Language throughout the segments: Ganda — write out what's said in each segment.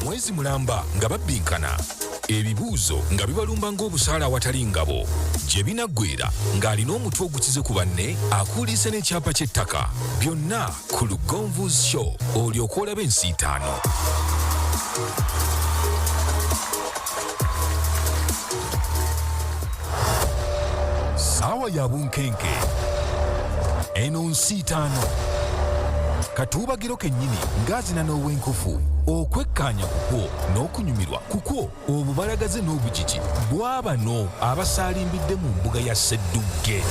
mwezi mulamba nga babbinkana ebibuuzo nga bibalumba ng'obusaala awatali ngabo gye binaggweera ng'alina omutwe ogukize ku banne akuulise n'ekyapa ky'ettaka byonna ku Lugonvu's Show olyoka olaba ensi 5. Saawa ya bunkenke eno nsi 5 katuubagiro kennyini ng'azina n'ow'enkufu okwekkaanya kukwo n'okunyumirwa kukwo obubalagaze n'obugigi bw'abano abasaalimbidde mu mbuga ya Sseddugge.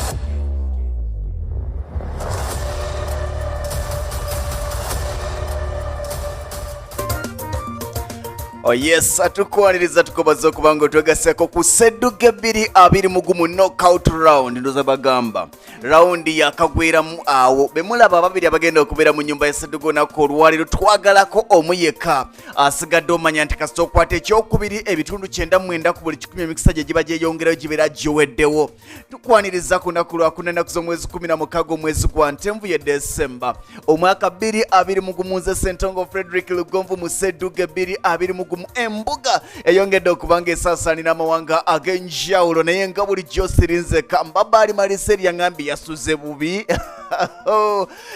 Oh yes, atukwaniriza tukobaza okubanga otwegaseko ku Sseddugge 2-20 knockout round ndoza bagamba. Round yakagweramu awo bemulaba ababiri abagenda okubeera mu nyumba ya Sseddugge nako olwaliro twagalako omu yekka asigadde omanya nti kasita okwata ekyokubiri ebitundu 99 ku buli 100 emikisa gye giba gyeyongerayo gibeera giweddewo. Tukwaniriza ku nnaku lwakuna ennaku z'omwezi 16 omwezi gwa Ntenvu ye December omwaka 2021 nze Ssentongo Frederick Lugonvu mu Sseddugge 2-20 embuga eyongedde okubanga esaasaanira amawanga ag'enjawulo naye nga bulijjo sirinze Kambabali Maliseri yangambye yasuze bubi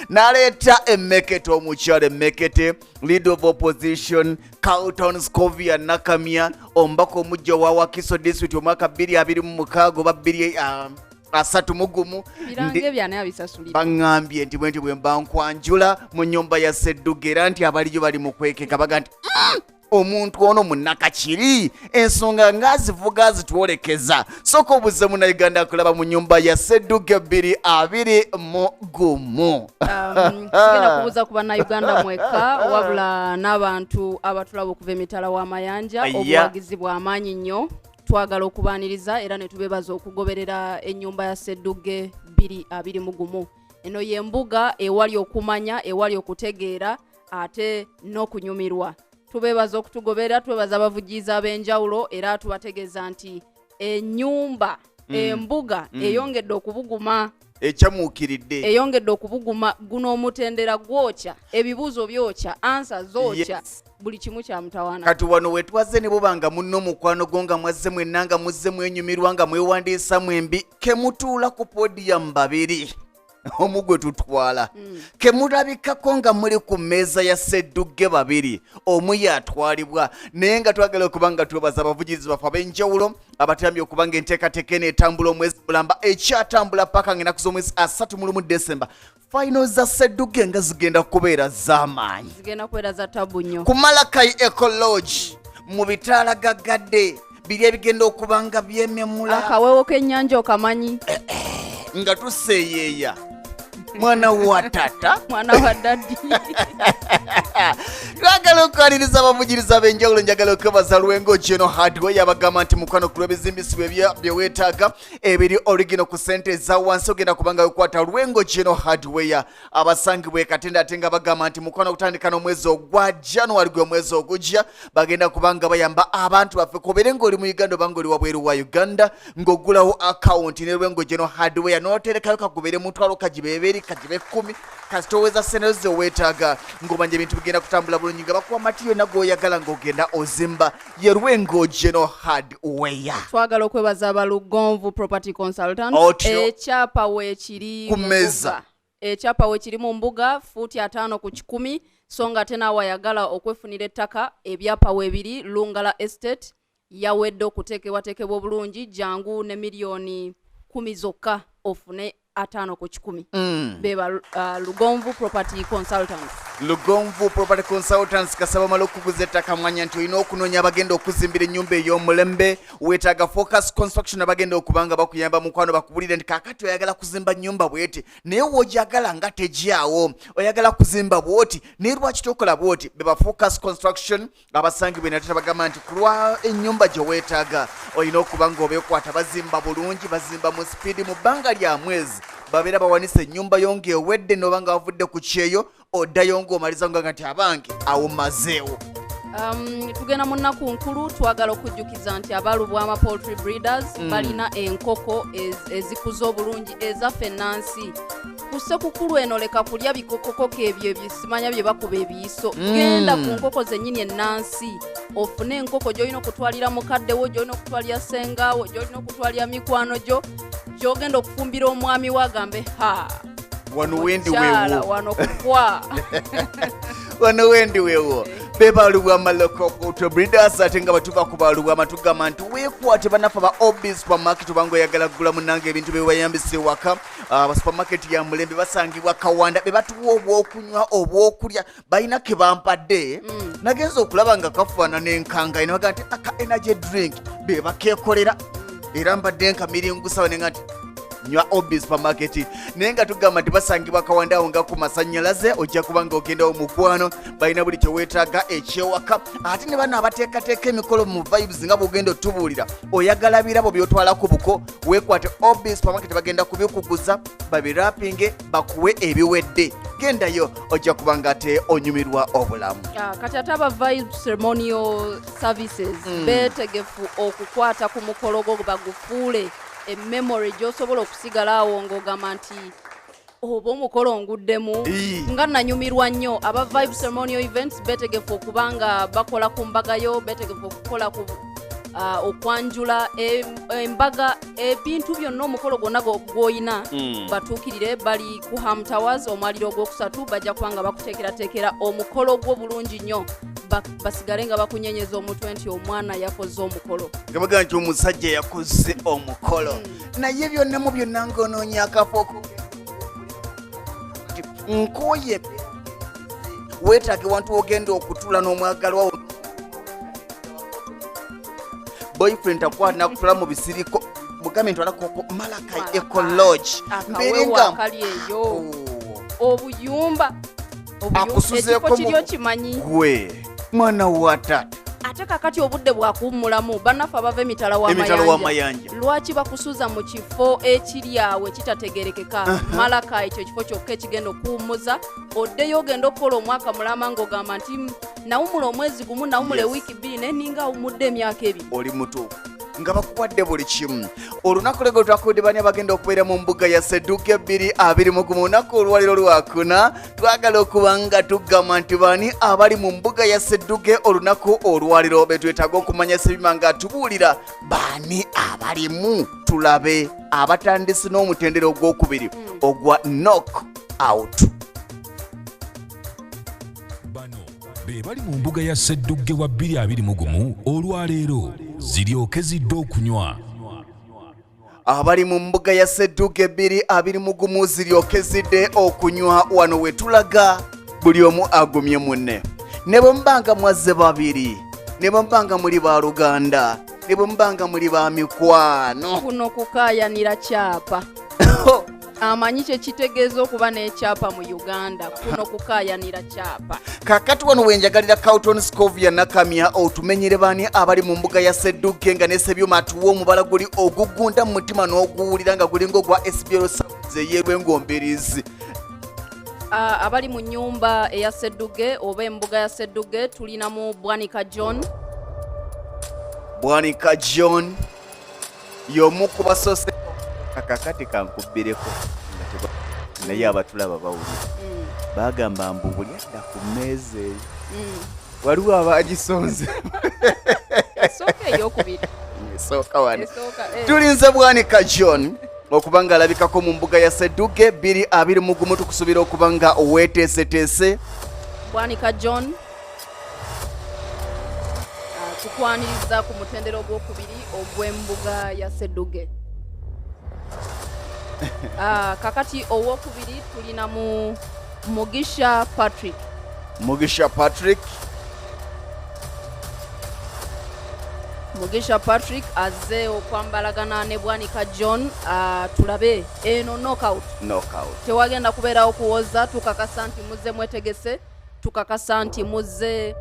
naleeta emmekete omukyala emmekete leader of opposition Carlton Scovia Nakamia ombaka omujja wa Wakiso district omwaka 2026 oba 2031 birange byane abisasulira bangambye nti bwe mba nkwanjula mu nyumba ya Sseddugge era nti abaliyo bali mu kwekeka baga nti omuntu ono munnakakiri ensonga ngazivuga zitwolekeza soko obuze muna Uganda kulaba mu nyumba ya Sseddugge 2-20 sigenda kubuza ku bannauganda mweka wabula n'abantu abatulaba okuva emitala w'amayanja obuwagizi bw'amaanyi nnyo twagala okubaaniriza era ne tubebaza okugoberera ennyumba ya Sseddugge 2-20 eno y'embuga ewali okumanya ewali okutegeera ate n'okunyumirwa. Tubebaza okutugobera twebaza abavugizi ab'enjawulo era tubategeeza nti ennyumba embuga eyongedde okubuguma ekyamuukiridde eyongedde okubuguma guno omutendera gwokya ebibuuzo byokya ansa zookya buli kimu kya mutawaana kati wano wetwaze ne bubanga munno mukwano gonga mwazze mwennanga muzze mwenyumirwa nga mwewandiisa mwembi kemutuula ku podium babiri omugwe tutwala kemulabikako nga muli ku mmeeza ya Sseddugge babiri omu yatwalibwa naye nga twagala okubanga twebaza abavugizi baffe ab'enjawulo abatambye okubanga enteekateeka eno etambula omwezi mulamba ekyatambula paka ng'ennaku z'omwezi 31 December final za Sseddugge nga zigenda kubeera z'amaanyi zigenda kubeera za tabu nnyo ku Malakai Ecology mu bitaala gagadde biri ebigenda okubanga byememula akawewo k'ennyanja okamanyi nga tuseeyeeya mwana wa tata mwana wa dadi twagala okwaniriza abavugiriza ab'enjawulo njagala okwebaza Lwengo General Hardware yabagamba nti mukwano ku lw'ebizimbisibwa bye weetaaga ebiri original ku ssente eza wansi ogenda kubanga wekwata Lwengo General Hardware abasangibwa ekatende ate nga bagamba nti mukwano okutandika n'omwezi ogwa January gwe mwezi ogujja bagenda kubanga bayamba abantu baffe kubeere ng'oli mu Uganda oba ng'oli wabweru wa Uganda ng'oggulawo account ne Lwengo General Hardware n'oterekayo kakubeere mutwalo kagibeeberi kagibe 10 kasitoweza ssente zo weetaaga ng'omanya ebintu bigenda kutambula bulungi nga bakuwa matiyo nagoyagala ng'ogenda ozimba ye Lwengo General Hardware. Twagala okwebaza abalugonvu property consultant ekyapa weekiri ku mmeeza ekyapa weekiri mu mbuga fuuti 5 ku 10 songa tena wayagala okwefunira ettaka ebyapa weebiri Lungala Estate yawedde okuteekebwateekebwa obulungi jangu ne milioni 10 zokka ofune 5 ku 10 beba Lugonvu property consultants. Lugonvu property consultants kasaba malo kuguza ettaka mwanya nti olina okunoonya abagenda okuzimbira ennyumba ey'omulembe weetaaga focus construction abagenda okubanga bakuyamba mukwano bakubulire nti kaakati oyagala kuzimba nnyumba bweti naye woojagala nga tegyawo oyagala kuzimba bwoti naye lwaki tokola bwoti beba focus construction abasangibwe natata bagamba nti kulwa ennyumba gye weetaaga olina okubanga obeekwata bazimba bulungi bazimba mu speed mu bbanga lya mwezi babeera bawanise ennyumba yonge ewedde n'obanga wavudde ku kyeyo oddayo ng'omaliza nga nti abange awo mazeewo. Tugenda mu nnaku nkulu twagala okujjukiza nti abalubwama poultry breeders balina enkoko ezikuza obulungi ezaffe Nansi Kusekukulu eno leka kulya bikokokoko ebyo bisimanya bye bakuba ebiyiso. Genda ku nkoko zennyini ennansi. Ofune enkoko gy'olina okutwalira mukaddewo, gy'olina okutwalira sengaawo, gy'olina okutwalira mikwano gyo, gy'ogenda okufumbira omwami we agambe wano wendi weewo. Wano kukwa. Wano wendi weewo. Bebalubwa amaloko autobreeders ate nga batuba kubalubwa amatugamba nti weekwate banafa ba Obi supermarket bango yagala kugula munange ebintu byewayambise waka. Supermarket ya Mulembe basangibwa Kawanda be batuwa obwokunywa obwokulya balina ke bampadde. Nagenza okulaba nga kafaana n'enkanga ino bagati aka energy drink be bakekolera era mpadde nkamiringusa ne ngati nywa Obi supermarket nenga tugamba tibasangibwa Kawanda awo nga ku masanyalaze ojja kubanga ogenda omukwano balina buli kyewetaaga ekyewaka ate ne bano abateekateeka emikolo mu vibes nga bwogenda otubuulira oyagala birabo byotwalako buko weekwate Obi supermarket bagenda kubikuguza babirapinge bakuwe ebiwedde gendayo ojja kubanga ate onyumirwa obulamu. Kati ate aba vibe ceremonial services beetegefu okukwata ku mukolo gwo bagufuule memory gy'osobola okusigala awo ng'ogamba nti oba omukolo nguddemu nga nanyumirwa nnyo. Aba vibe ceremonial events beetegefu okubanga bakola ku mbagayo, beetegefu okukola ku okwanjula embaga ebintu byonna omukolo gwonna gw'oyina batuukirire bali ku Ham Towers omwaliro ogwokusatu bajja kubanga bakuteekerateekera omukolo gwo bulungi nnyo basigale nga bakunyenyeza omutwe nti omwana yakoze omukolo nga bagaa nti omusajja yakoze omukolo naye byonna mu byonna ng'onoonya akafo nkoye weetaage wantu ogenda okutula n'omwagalwawo boyfriend akwata nakutula mu bisiriko mugambe ntwalako Malakai Eco Lodge mberenga obuyumba ekifo kiryo kimanyi gwe mwana wa tata ate kakati obudde bwakuwummulamu bannafe abava emitala w'amayanja lwaki bakusuza mu kifo ekiri awo ekitategerekeka Malakai ekyo ekifo kyokka ekigenda okuwummuza oddeyo ogenda okukola omwaka mulama ng'ogamba nti nawumula omwezi gumu nawumula ewiiki bbiri naye ninga awumudde emyaka ebiri oli mutuufu nga bakuwadde buli kimu olunaku lwego twakudde bani abagenda okubeera mu mbuga ya Sseddugge 2021 olunaku olwaliro lwakuna twagala okuba nga tugamba nti bani abali mu mbuga ya Sseddugge olunaku olwaliro betwetaaga okumanya sebima nga tubuulira bani abalimu tulabe abatandisi n'omutendera ogwokubiri ogwa knock out. Be bali mu mbuga ya Sseddugge wa 2021 olwaleero ziryoke zidde okunywa. Abali mu mbuga ya Sseddugge 2021 ziryoke zidde okunywa wano wetulaga buli omu agumye munne ne bwe mbanga mwazze babiri ne bwe mbanga muli ba Luganda ne bwe mbanga muli ba mikwano kuno kukaayanira kyapa amanyi kye kitegeeza okuba n'ekyapa mu Uganda kuno kukaayanira kyapa. Kakati wano wenjagalira Carlton Scovia Nakamya otumenyere bani abali mu mbuga ya Sseddugge nga n'esebyuma atuwa omubala guli ogugunda mu mutima n'oguwulira nga gulinga ogwa SBL ey'Erwengomberizi. Abali mu nnyumba eya Sseddugge oba embuga ya Sseddugge tulinamu Bwanika John y'omu ku basose kakati kankubireko naye abatulaba bawulira bagamba mbu buli adda ku mmeeza waliwo abagisonze esooka wano tulinze Bwanika John okuba nga alabikako mu mbuga ya Sseddugge 2021 tukusuubira okuba nga oweeteeseteese. Bwanika John tukwaniriza ku mutendera ogwokubiri ogw'embuga ya Sseddugge. Kakati owokubiri tulina mu Mugisha Patrick azze okwambalagana ne Bwanika John tulabe eno knockout tewagenda kubeerawo kuwoza tukakasa nti muzze mwetegese tukakasa nti muzze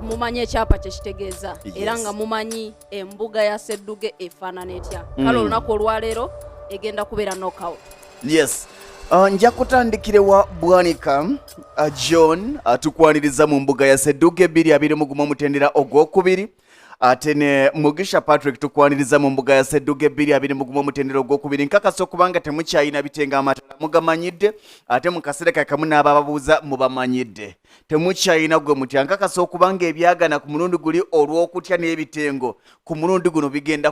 mumanyi ekyapa kyekitegeeza era nga mumanyi embuga ya Sseddugge efaanana etya kale olunaku olwaleero egenda kubeera knockout. Yes. Nja kutandikire wa Bwanika John tukwaniriza mu mbuga ya Sseddugge 2021 omutendera ogwokubiri ate ne Mugisha Patrick tukwaniriza mu mbuga ya Sseddugge 2 omutendera ogwokubiri nkakasa okubanga temukyayina bitenga amatala mugamanyidde ate mu kaseera kakamu n'abababuuza mubamanyidde temukyayina gwe mutya nkakasa okubanga ebyagana ku mulundi guli olw'okutya n'ebitengo ku mulundi guno bigenda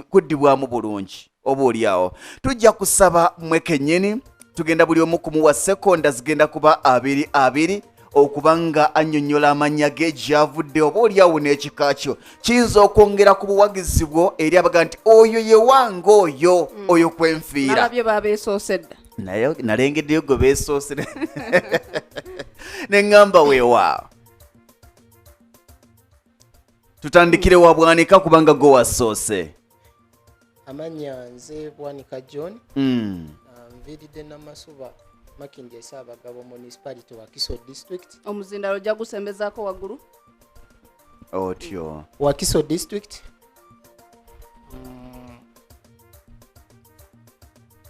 kuddibwamu bulungi oba oliawo tujja kusaba mmwe kennyini tugenda buli omu kumuwa sekonda zigenda kuba 2 okubanga annyonnyola amannya ge gy'avudde oba oliawo n'ekika kyo kiyinza okwongera ku buwagizi bwo eri abaga nti oyo ye wange oyo kwenfiira nalabye babeesoosedda naye nalengeddeyo gwe beesoose ne ŋŋamba weewaawo tutandikire wa Bwanika kubanga go wasoose amanya nze Bwanika John nviiridde Namasuba Makindye Ssaabagabo Municipality Wakiso District omuzindalo ojja gusembezaako waggulu otyo Wakiso District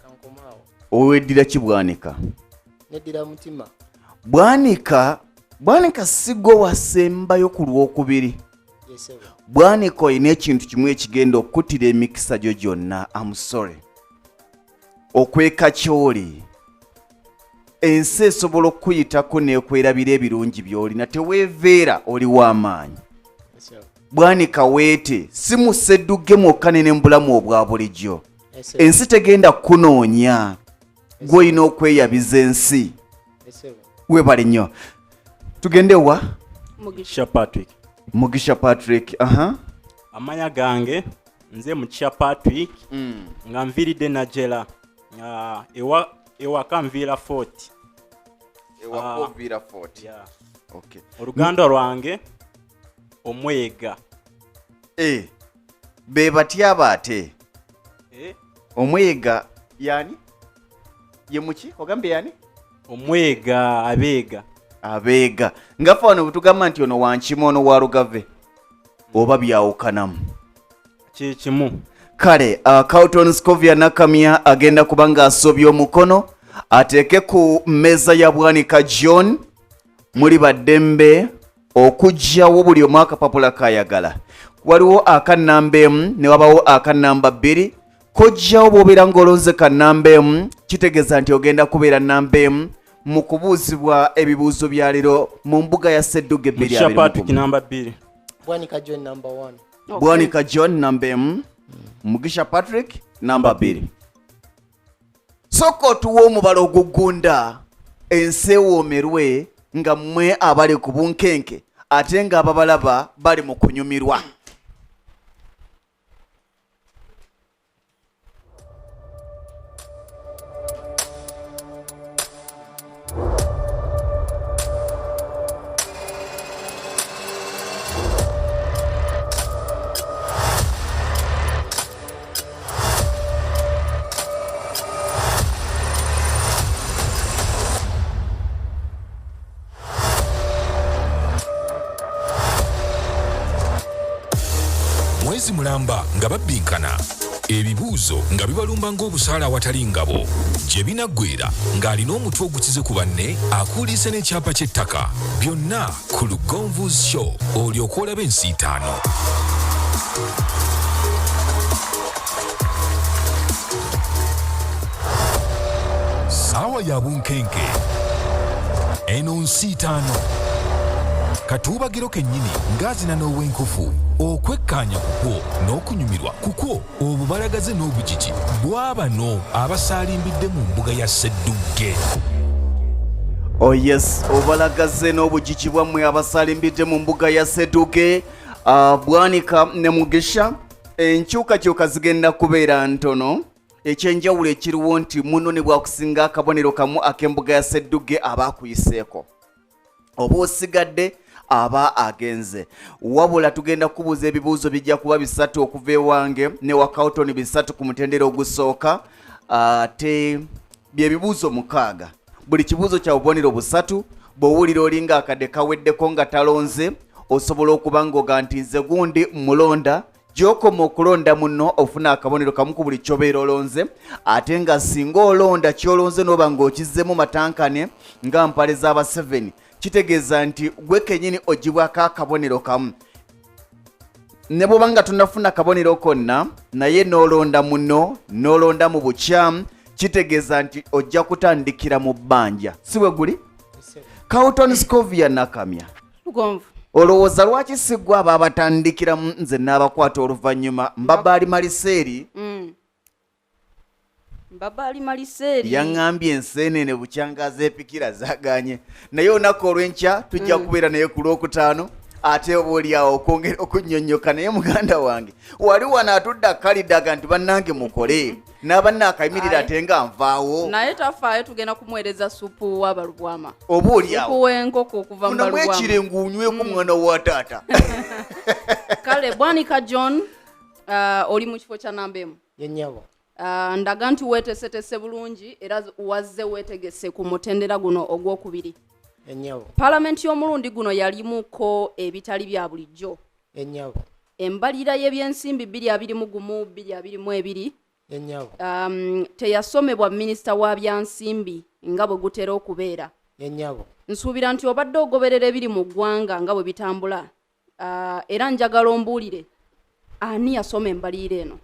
kankomaawo oweddira ki Bwanika neddira mutima Bwanika sigwe wasembayo ku lwokubiri yesewa Bwanika oyina ekintu kimu ekigenda okuttira emikisa gyo gyonna amusore okweka kyoli ensi esobola okukuyitako n'ekwerabira ebirungi by'olina teweeveera oli w'amaanyi Bwanika weete si mu Sseddugge mwokka ne mbulamu obwa bulijjo ensi tegenda kukunoonya gwe olina okweyabiza ensi webale nnyo tugende wa Mugisha Patrick amanya gange nze Mugisha Patrick nga nviiridde Najera ewaka nviira 40 okay oluganda lwange omwega be batya baate omwega yani ye muki ogambe yani omwega abeega ngafa wano butugamba nti ono wankima ono wa Lugave oba byawukanamu kikimu kale Carlton Scovia Nakamya agenda kubanga asobya omukono ateeke ku mmeeza ya Bwanika John muli baddembe okujjawo buli omu akapapula kayagala waliwo akanamba emu ne wabawo akanamba 2 kojjawo bw'obeera ng'olonze kannamba emu kitegeeza nti ogenda kubeera namba emu mu kubuuzibwa ebibuuzo bya leero mu mbuga ya Sseddugge 2 Bwanika John number 1 Bwanika John namba emu Mugisha Patrick namba 2 soko tuwa omubala ogugunda ensi ewoomerwe nga mmwe abali ku bunkenke ate nga ababalaba bali mu kunyumirwa mwezi mulamba nga babbinkana ebibuuzo nga bibalumba ng'obusaala awatali ngabo gye binaggweera ng'alina omutwe ogukize ku banne akuulise n'ekyapa ky'ettaka byonna ku Lugonvu's Show olyoka olaba ensiitaano saawa ya bunkenke eno nsiitaano katuubagiro kennyini ng'azina n'ow'enkufu okwekkaanya kukwo n'okunyumirwa kukwo obubalagaze n'obugigi bw'abano abasaalimbidde mu mbuga ya Sseddugge yes obalagaze n'obugigi bwammwe abasaalimbidde mu mbuga ya Sseddugge Bwanika ne Mugisha enkyukakyuka zigenda kubeera ntono ekyenjawulo ekiriwo nti muno ne bwakusinga akabonero kamu ak'embuga ya Sseddugge aba akuyiseeko oba osigadde aba agenze wabula tugenda kubuuza ebibuuzo bijja kuba 3 okuva ewange ne wa Carlton 3 ku mutendera ogusooka ate byebibuuzo 6 buli kibuuzo kya bubonero 3 bw'owulira olinga akadde kaweddeko nga talonze osobola okuba ng'oga nti nze gundi mulonda gy'okoma okulonda muno ofuna akabonero kamu ku buli kyobeera olonze ate nga singa olonda kyolonze n'oba ng'okizzemu matankane nga mpale z'aba 7 kitegeeza nti gwe kennyini ogibwako akabonero kamu ne bwobanga tunafuna kabonero konna naye n'olonda muno n'olonda mu bukyamu kitegeeza nti ojja kutandikira mu bbanja si bwe guli Carlton Scovia nakamya Lugonvu. olowooza lwaki siggwa abo abatandikira nze n'abakwata oluvannyuma Mbabaali Maliseeri Mbabaali Maliseeri yaŋŋambye enseenene bukyangazi epikira zaaganye naye olunaku olw'enkya tujja kubeera naye ku Lwokutaano ate oba oliawo okwongera okunnyonnyoka naye muganda wange wali wano atudde akalidaga nti bannange mukole n'abanna akayimirira ate nga nvaawo naye tafaayo tugenda kumuweereza supu w'abalubwama oba oliawo supu w'enkoko okuva mu balubwama munamu unyweko mwana wa taata kale Bwanika John oli mu kifo kya namba emu Yennyabo. Ndaga nti weeteeseteese bulungi era wazze weetegese ku mutendera guno ogwokubiri. Yennyabo. Palamenti y'omulundi guno yalimuko ebitali bya bulijjo. Yennyabo. Embalira y'ebyensimbi 2021-2022 Yennyabo. teyasomebwa minisita wa byansimbi nga bwe gutera okubeera. Yennyabo. Nsuubira nti obadde ogoberera ebiri mu ggwanga nga bwe bitambula era njagala ombuulire ani yasoma embalira eno?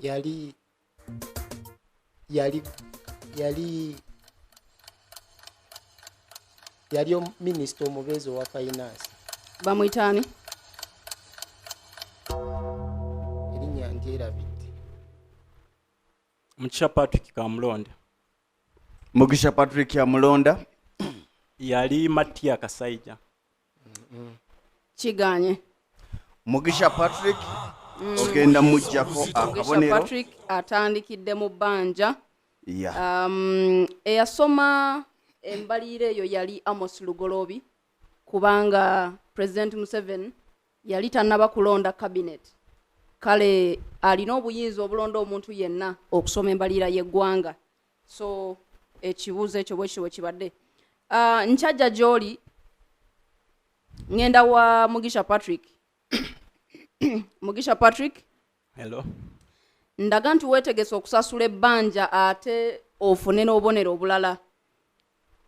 Yali minisita omubeezi wa finance. Bamuyitaani? Erinnya ndyerabidde. Mugisha Patrick Kamulonde. Mugisha Patrick Amulonda Yali Matia Kasaija. Kiganye. Mugisha Patrick ogenda mujjako Mugisha akabonero Patrick atandikidde mu bbanja. yeah. Eyasoma embalira eyo yali Amos Lugolobi kubanga President Museveni yali tannaba kulonda cabinet. Kale alina obuyinza obulonda omuntu yenna okusoma embalira y'eggwanga. So ekibuuzo ekyo bwekityo bwe kibadde. Nkyajja gy'oli ngenda wa Mugisha Patrick. Mugisha Patrick. Hello. Ndaga nti weetegese okusasula ebbanja ate ofune n'obubonero obulala.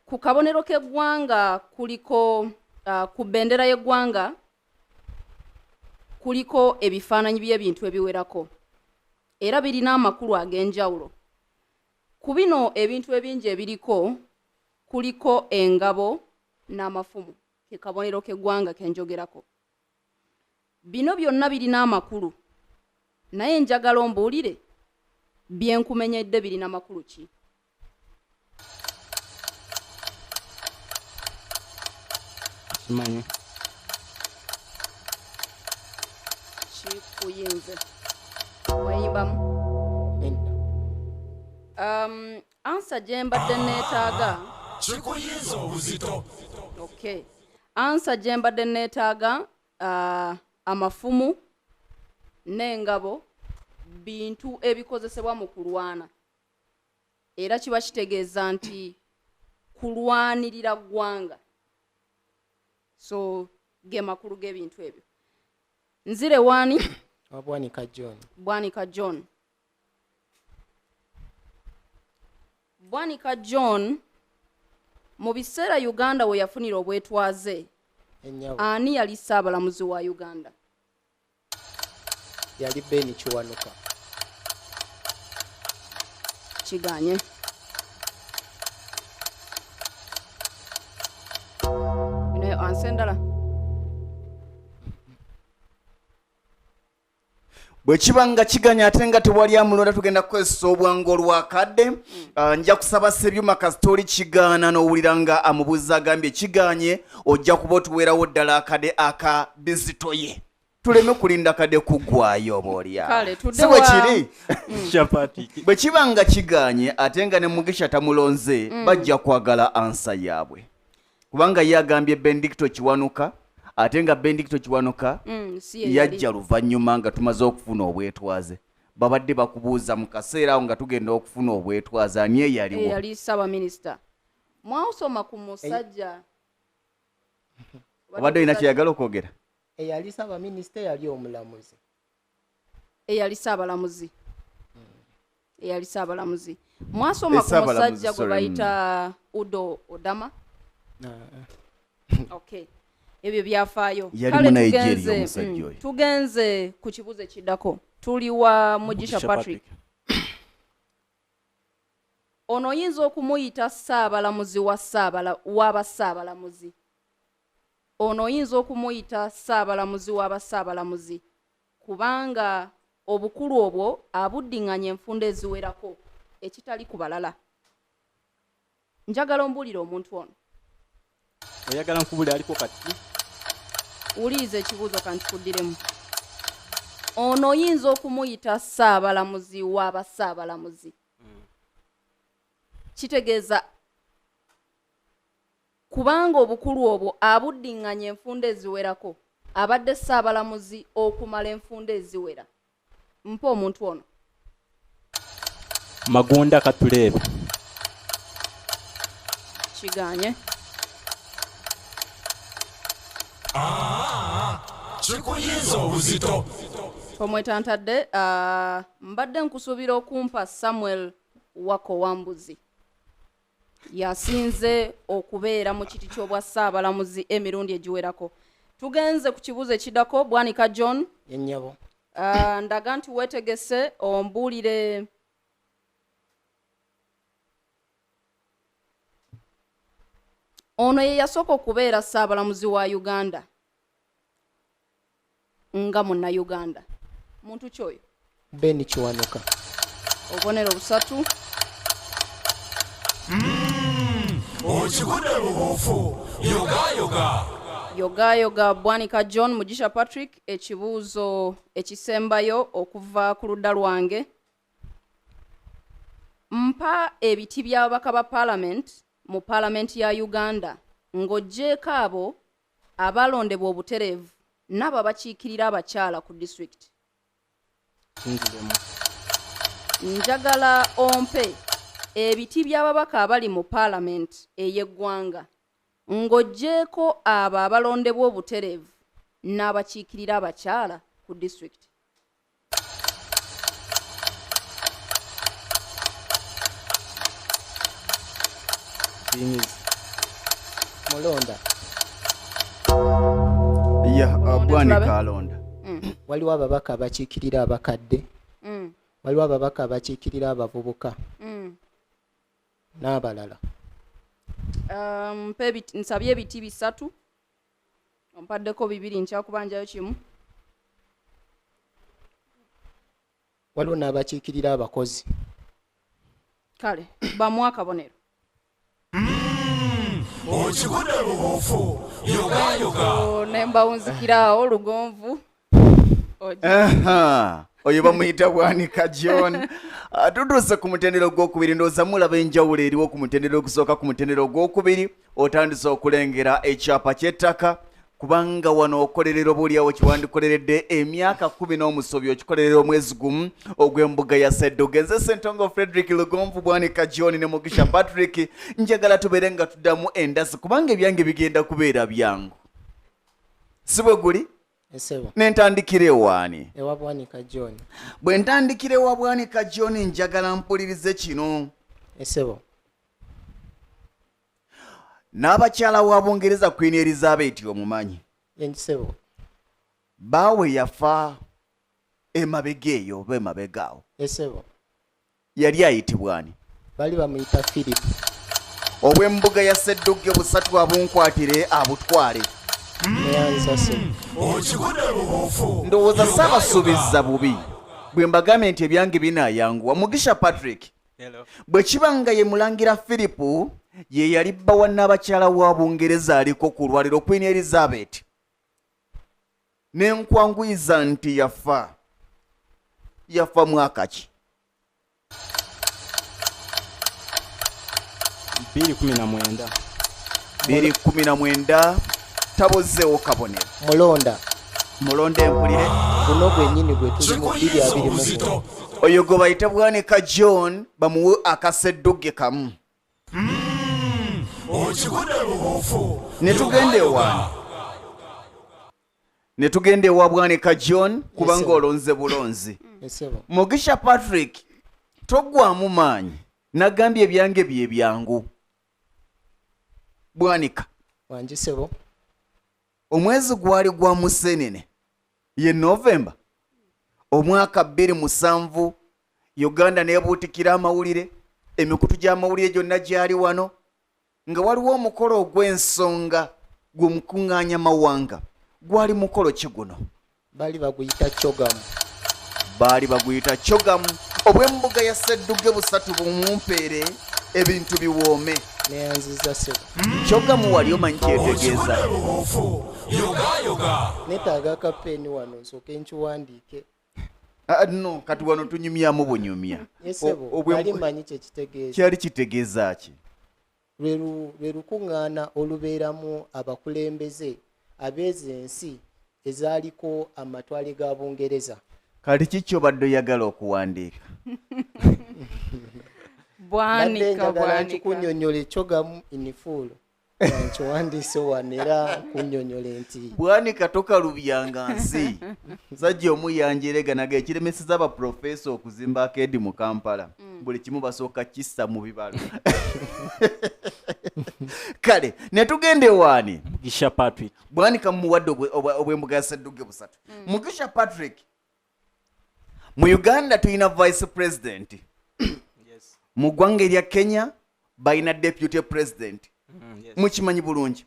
Ku kabonero k'eggwanga kuliko ku bendera y'eggwanga kuliko ebifaananyi by'ebintu ebiwerako era birina amakulu ag'enjawulo. Ku bino ebintu ebingi ebiriko kuliko engabo n'amafumu ke kabonero k'eggwanga ke njogerako. Bino byonna birina amakulu naye njagala ombuulire byenkumenyedde birina makulu ki? Simanyi. Kikuyinze weyimbamu. Ansa gye mbadde neetaaga kikuyinza obuzito. okay. Ansa gye mbadde neetaaga amafumu n'engabo bintu ebikozesebwa mu kulwana era kiba kitegeeza nti kulwanirira ggwanga. So ge makulu g'ebintu ebyo. Nzire wani Bwanika John. Bwanika John. Bwanika John mu biseera Uganda we yafunira obwetwaze Yennyabo. ani yali ssaabalamuzi wa Uganda? Yali Ben Kiwanuka. Kiganye. Bino ansendala. bwe kiba nga kiganya ate nga tewali amulonda tugenda kukozesa obwangu olwakadde. Nja kusaba Ssebyuma kasitooli kigaana n'owulira nga amubuuza agambye kiganye ojja kuba otuweerawo ddala akade aka bizitoye tuleme kulinda kade kuggwayo oba olya Kale, tudde si bwe wa- kiri Mugisha Patrick. bwe kiba nga kiganye ate nga ne Mugisha tamulonze bajja kwagala ansa yaabwe kubanga ye agambye Benedicto Kiwanuka ate nga Benedicto Kiwanuka Si ye yajja luvannyuma nga tumaze okufuna obwetwaze. Babadde bakubuuza mu kaseera awo nga tugenda okufuna obwetwaze ani eyaliwo. yali Ssaabaminisita. Mwasoma ku musajja. Obadde olina kyeyagala okwogera? Eyali Ssaabaminisita yali omulamuzi. Eyali Ssaabalamuzi. Eyali Ssaabalamuzi. Mwasoma ku Ssaabalamuzi, musajja gwe sorry, bayita Udo Odama. Okay. ebyo byafaayo. Yali Kale mu Nigeria omusajja oyo. tugenze ku kibuzo ekiddako. Tuli wa Mugisha Patrick. Ono oyinza okumuyita ssaabalamuzi w'abassaabalamuzi. Ono oyinza okumuyita ssaabalamuzi w'abassaabalamuzi kubanga obukulu obwo abuddiŋŋanya enfunda eziwerako ekitali ku balala. Njagala ombuulire omuntu ono. oyagala nkubulira aliko kati Uliiza ekibuuzo kankikuddiremu. Ono oyinza okumuyita ssaabalamuzi w'abassaabalamuzi. Kitegeeza kubanga obukulu obwo abuddiŋŋanya enfunda eziwerako abadde ssaabalamuzi okumala enfunda eziwera. Mpa omuntu ono. Magunda Katuleebe. Kiganye. Kikuyinza obuzito. Omwetantadde mbadde nkusuubira okumpa Samuel Wako Wambuzi. Yasinze okubeera mu kiti ky'obwa ssaabalamuzi emirundi egiwerako. Tugenze ku kibuuzo ekiddako Bwanika John. Ennyabo. Ndaga nti weetegese ombuulire ono ye yasooka okubeera ssaabalamuzi wa Uganda nga munnayuganda. Muntu kyoyo. Ben Kiwanuka. Obubonero busatu. Okigudde bubuufu. Yoga Bwanika John Mugisha Patrick. Ekibuuzo ekisembayo okuva ku ludda lwange. Mpa ebiti by'ababaka ba Parliament mu Parliament ya Uganda ng'oggyeko abo abalondebwa obutereevu n'abo abakiikirira abakyala ku district. Njagala ompe ebiti by'ababaka abali mu Parliament ey'eggwanga ng'oggyeko abo abalondebwa obutereevu n'abakiikirira abakyala ku district. Mulonda. Bwanika alonda. Waliwo ababaka abakiikirira abakadde. Waliwo ababaka abakiikirira abavubuka. N'abalala. Nsabye ebiti bisatu. Ompaddeko bibiri nkyakubanjayo kimu. Waliwo n'abakiikirira abakozi. Kale, bamu akabonero. Okigudde bubuufu. Nembawunzikiraawo lugonvu. Oyo bamuyita Bwanika John. Tutuuse ku mutendera ogwokubiri ndowooza mulaba enjawulo eriwo ku mutendera ogusooka ku mutendera ogwokubiri otandise okulengera ekyapa ky'ettaka kubanga wano okolerera obuulyawo kiwandikoleredde emyaka 10 n'omusobi okikolerera omwezi gumu ogw'embuga ya Sseddugge. Nze Ssentongo Frederick Lugonvu, Bwanika John ne Mugisha Patrick njagala tubeere nga tuddamu endasi kubanga ebyange bigenda kubeera byangu. Si bwe guli? Esebo. Nentandikire waani? Ewa Bwanika John. Bwe ntandikire wa Bwanika John njagala mpulirize kino. Esebo. N'abakyala wa Bungereza Queen Elizabeth omumanyi. Enjisebo. Baawe yafa emabega eyo oba emabega awo. Esebo. Yali ayitibwani? Bali bamuyita Philip. Obw'embuga ya Sseddugge busatu abunkwatire abutwale. Okigudde bubuufu. Ndowooza saabasuubiza bubi bwe mbagambye nti ebyange binaayanguwa. Mugisha Patrick. Hello. Bwe kibanga ye mulangira Philipu ye yali bbawa n'abakyala wa Bungereza aliko ku lwaliro Queen Elizabeth. Nenkwanguyiza nti yafa mwaka ki? 2019. 2019. Tabozzeewo kabonero. Mulonda empulire. Guno gwennyini gwe tuli mu 2020. Oyo gwe bayita Bwanika John bamuwe akaseddugge kamu. Okigudde bubuufu. Ne tugende ewa Bwanika John kubanga olonze bulonzi. Mugisha Patrick toggwamu maanyi. Nagambye ebyange bye byangu. Bwanika. Wanjisebo. omwezi gwali gwa musenene ye November omwaka 2007 Uganda nebuutikira amawulire emikutu gy'amawulire gyonna gyali wano nga waliwo omukolo ogw'ensonga gw'omukuŋŋaanya mawanga gwali mukolo ki guno bali baguyita cogamu obw'embuga ya Sseddugge busatu bumumpeere ebintu biwoome neyanziza sebo cogamu wali omanyi kyetegeeza netaaga kapeni wano nsooke nkiwandiike no kati wano tunyumyamu bunyumya yesebo bali manyi kyekitegeeza kyali kitegeeza ki lwe lukuŋŋaana olubeeramu abakulembeze ab'ezo ensi ezaaliko amatwale ga Bungereza. Kati kiki obadde oyagala okuwandiika bwanika nkunyonyole cogamu inifuulo nkiwandiise wano era nkunyonyole nti bwanika tokalubyanga nsi sajja omuyanjereganaga ekiremeseza abaprofesa okuzimba akedi mu Kampala buli kimu basooka kissa mu bibalo kale netugende waani Mugisha Patrick bwanika mumuwadde obw'embuga ya Sseddugge busatu Mugisha Patrick mu Uganda tulina vice president mu ggwanga erya Kenya balina deputy president mukimanyi bulungi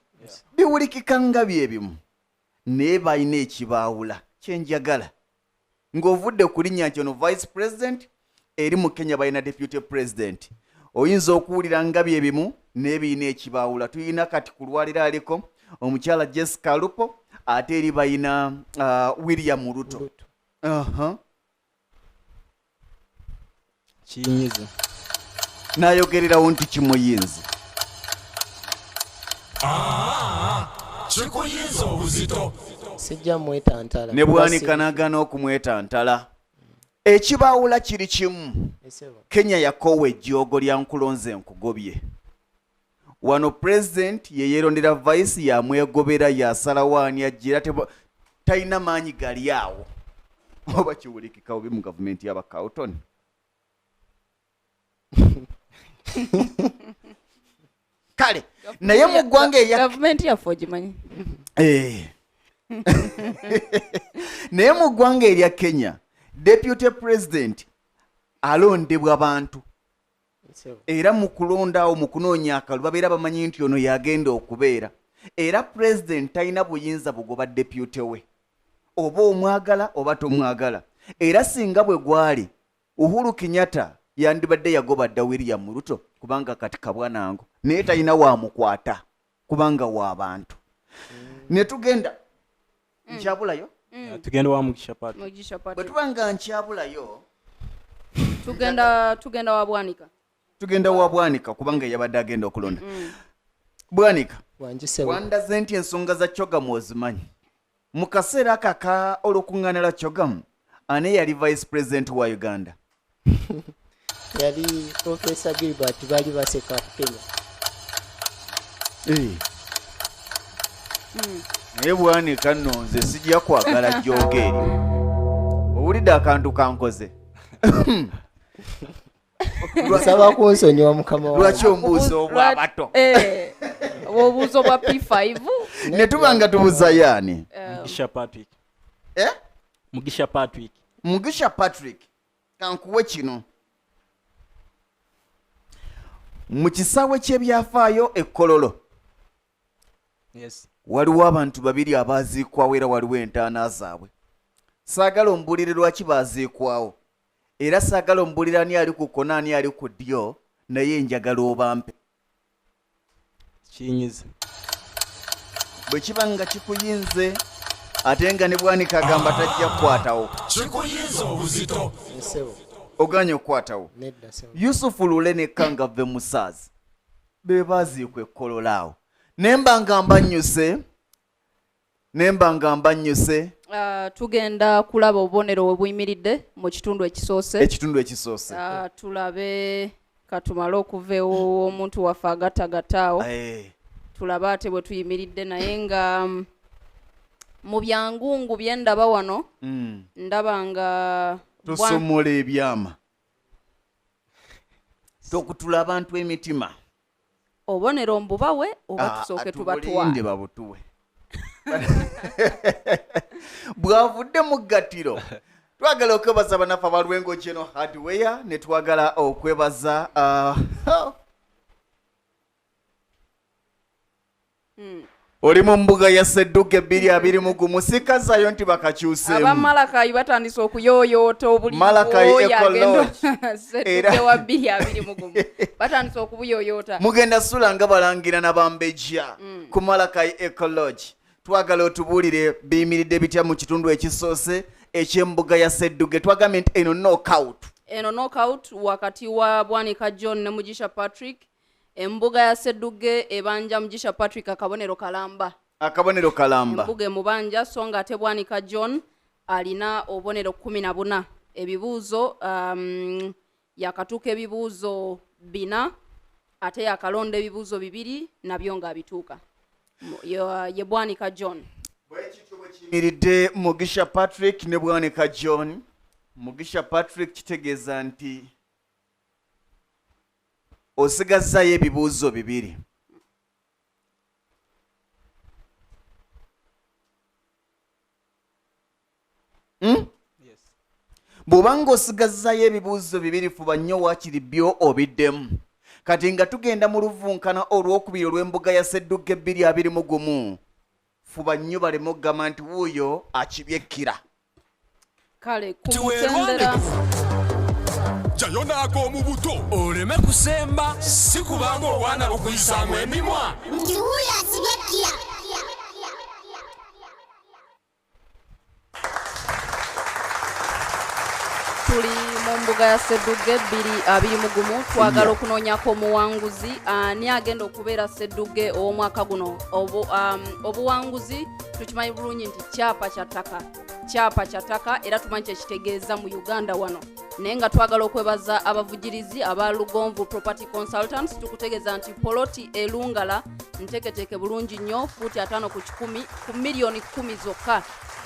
biwulikika nga byebimu naye balina ekibaawula kyenjagala ng'ovudde ku linnya nti ono vice president eri mu Kenya balina deputy president oyinza okuwulira nga byebimu naye birina ekibaawula tulina kati ku lwaliro aliko omukyala Jessica Lupo ate eri balina William Ruto kiyinyiza n'ayogererawo nti kimuyinza kikuyinza obuzito sijja mwetantala ne bwanika n'agaana okumwetantala ekibaawula kiri kimu Kenya yakoowa ejjoogo lya nkulonze nkugobye wano president ye yeerondera vice yamwegobera yasalawo ani ajjira talina maanyi gali awo oba kiwulikikawo bi mu gavumenti y'abakawutoni kale naye mu ggwanga gavumenti yaffe ogimanyi naye mu ggwanga erya Kenya deputy president alondebwa bantu era mu kulondaawo mu kunoonya akalu babeera bamanyi nti ono yagenda okubeera era president talina buyinza bugoba deputy we oba omwagala oba tomwagala era singa bwe gwali Uhuru Kenyatta yandibadde yagoba dda William Ruto kubanga kati kabwanango naye talina wamukwata kubanga w'abantu ne tugenda nkyabulayo tugenda wa Mugisha Patrick bwe tubanga nkyabulayo tugenda wa Bwanika tugenda wa Bwanika kubanga yabadde agenda okulonda Bwanika wandaze nti ensonga za Cogamu ozimanyi mu kaseera akaka olukuŋŋaana lwa Cogamu ani yali vice president wa Uganda yali Professor Gilbert bali baseka Kenya naye Bwanika nno nze sijja kwagala jjooga eri owulidde akantu kankoze nsaba kunsonyiwa mukama wange lwaki ombuuza obwabato obuuzo bwa P5 ne tuba nga tubuuza yaani Mugisha Patrick Mugisha Patrick kankuwe kino mu kisaawe ky'ebyafaayo ekkololo waliwo abantu babiri abaziikwawo era waliwo entaana zaabwe saagala ombulire lwaki baziikwawo era saagala ombulire ani ali ku kona ani ali ku ddyo naye njagala obampe kiyinyiza bwe kiba nga kikuyinze ate nga ne Bwanika agamba tajja kukwatawo kikuyinza obuzito oganye okukwatawo Yusufu Lule ne Kangave Musaazi be baziikwa ekkololaawo nemba nga mbanyuse tugenda kulaba obubonero we buyimiridde mu kitundu ekisoose tulabe katumale okuveewo omuntu waffe agatagattaawo tulabe ate bwe tuyimiridde naye nga mu byangungu bye ndaba wano ndaba nga tusomola ebyama tokutula abantu emitima obonero mbubawe oba tusooke tubatwale babutuwe bwavudde mu ggattiro twagala okwebaza bannaffe abalwengo General Hardware ne twagala okwebaza oli mu mbuga ya Sseddugge 221 sikazayo nti bakakyuseemu abamalakayi batandise okuyooyoota Malakayi Ecology Sseddugge wa 221 batandise okubuyooyoota mugenda sula nga balangira nabambejja ku Malakayi Ecology twagala otubuulire biyimiridde bitya mu kitundu ekisoose eky'embuga ya Sseddugge twagambye nti eno knockout wakati wa Bwanika John ne Mugisha Patrick embuga ya Sseddugge ebanja Mugisha Patrick akabonero kalamba embuga emubanja so nga ate Bwanika John alina obubonero 14 ebibuuzo yakatuuka ebibuuzo 4 ate yakalonda ebibuuzo 2 nabyo nga abituuka ye Bwanika John bwekityo bwekiyimiridde Mugisha Patrick ne Bwanika John. Mugisha Patrick kitegeeza nti osigazzayo ebibuuzo 2 bw'obanga osigazzayo ebibuuzo 2 fuba nnyo waakiri byo obiddemu kati nga tugenda mu luvunkana olw'okubiri olw'embuga ya Sseddugge 221 fuba nnyo baleme okugamba nti wuuyo akibyekkira kale kumutendera jayo naako mu buto oleme kusemba si kubanga obwana bukuyisaamu emimwa nti wuuyo akibyekkira tuli mu mbuga ya Sseddugge 221 twagala okunoonyako omuwanguzi ani agenda okubeera Sseddugge ow'omwaka guno obuwanguzi tukimanyi bulungi nti kyapa kya ttaka era tumanyi kyekitegeeza mu Uganda wano naye nga twagala okwebaza abavugirizi aba Lugonvu Property Consultants tukutegeeza nti poloti elungala nteeketeeke bulungi nnyo fuuti 5 ku 10 ku miliyoni 10 zokka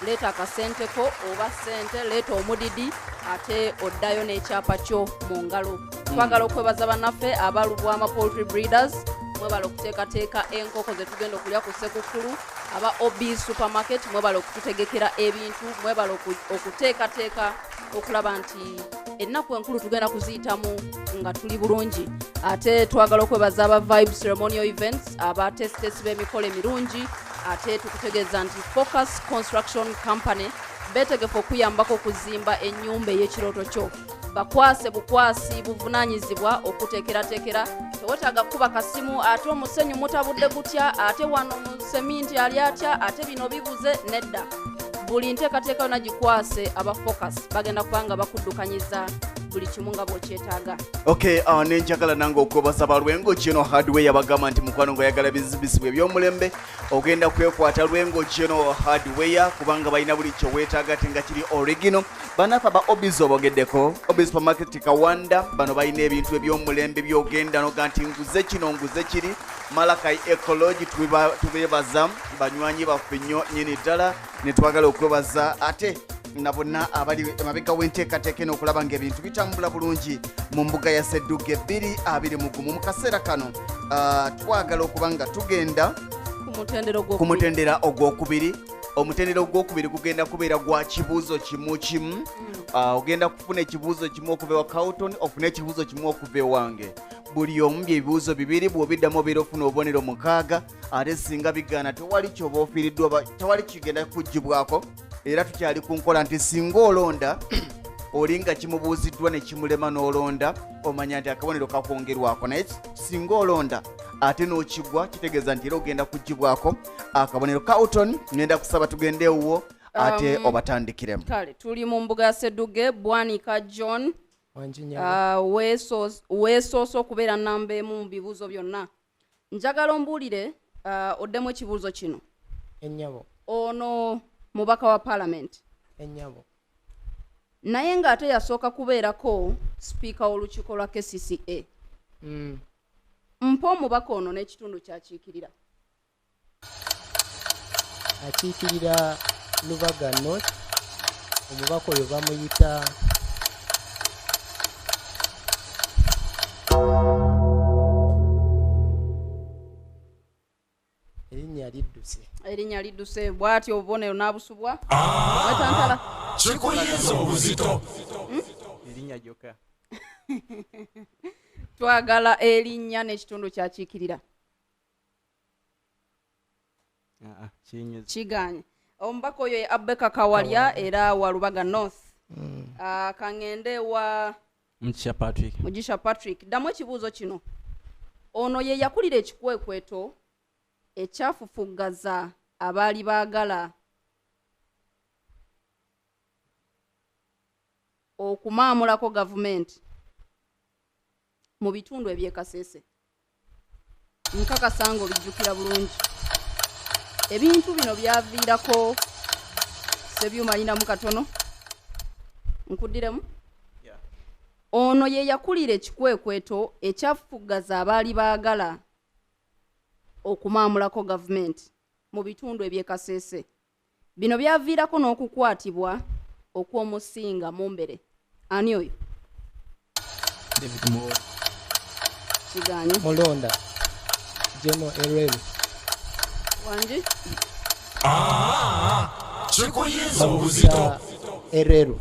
leeta akasenteko oba sente leeta omudidi ate oddayo n'ekyapa kyo mu ngalo twagala okwebaza bannaffe abalubwama poultry breeders mwebala okuteekateeka enkoko ze tugenda okulya ku Ssekukkulu aba OB supermarket mwebala okututegekera ebintu mwebala okuteekateeka okulaba nti ennaku enkulu tugenda kuziyitamu nga tuli bulungi ate twagala okwebaza aba Vibe Ceremonial Events aba testesi b'emikolo emirungi ate tukutegeeza nti Focus Construction Company beetegefu okuyambako okuzimba ennyumba ey'ekirooto kyo bakwase bukwasi buvunaanyizibwa okuteekerateekera tewetaaga kuba kasimu ate omusenyu mutabudde gutya ate wano mu seminti ali atya ate bino bibuze nedda buli nteekateeka yona gikwase aba Focus bagenda kubanga bakuddukanyiza buli kimu nga bw'okyetaaga nenjagala nange okwebaza balwengo General Hardware yabagamba nti mukwano ng'oyagala bizibisibwa eby'omulembe ogenda kwekwata lwengo General Hardware kubanga balina buli kyoweetaaga ate nga kiri original bannaffe aba Obiz obogeddeko Obiz supermarket Kawanda bano balina ebintu eby'omulembe byogenda noga nti nguze kino nguze kiri Malakayi Ecology tubeebaza banywanyi baffe nnyo nnyini ddala ne twagala okwebaza ate na bonna abali emabega w'enteekateeka n'okulaba ng'ebintu bitambula bulungi mu mbuga ya Sseddugge 221 mu kaseera kano twagala okuba nga tugenda ku mutendera ogwokubiri omutendera ogwokubiri gugenda kubeera gwa kibuuzo kimu ogenda kufuna ekibuuzo kimu okuva ewa Carlton ofuna ekibuuzo kimu okuva ewange buli omu byebibuuzo 2 bw'obiddamu obeera ofuna obubonero 6 ate singa bigaana tewali kyoba ofiiriddwa tewali kigenda kugibwako era tukyali ku nkola nti singa olonda oli nga kimubuuziddwa ne kimulema n'olonda omanya nti akabonero kakwongerwako naye singa olonda ate n'okigwa kitegeeza nti era ogenda kugibwako akabonero Carlton ngenda kusaba tugende ewuwo ate obatandikiremu kale tuli mu mbuga ya Sseddugge Bwanika John weesoosa okubeera nnamba emu mu bibuuzo byonna njagala ombuulire oddemu ekibuuzo kino ennyabo ono mubaka wa Parliament ennyabo naye ng'ate yasooka kubeerako sipiika w'olukiiko lwa KCCA mpa omubaka ono n'ekitundu kyakiikirira akiikirira Lubaga North omubaka oyo bamuyita erinnya liddu lidduse. Erinnya lidduse bw'atyo obubonero n'abusubwa. Wetantala. Kikuyinza obuzito. Erinnya gyokka. Twagala erinnya n'ekitundu kyakiikirira. Kiganye. Omubaka oyo Abeka Kawalya era wa Lubaga North. Kangende wa Mugisha Patrick. Ddamu ekibuuzo kino. Ono ye yakulira ekikwekweto ekyafufuggaza abaali baagala okumaamulako gavumenti mu bitundu eby'ekasese. Nkakasa ng'obijjukira bulungi. Ebintu bino byaviirako Sebyuma alinamu katono. Nkuddiremu? Ono ye yakulira ekikwekweto ekyafufuggaza abaali baagala okumaamulako gavumenti mu bitundu eby'ekasese. Bino byaviirako n'okukwatibwa okw'omusinga mu mbere. Ani oyo? Kiganye. Mulonda. Jeno Erelu. Wanji? Kikuyinza obuzito. Erelu.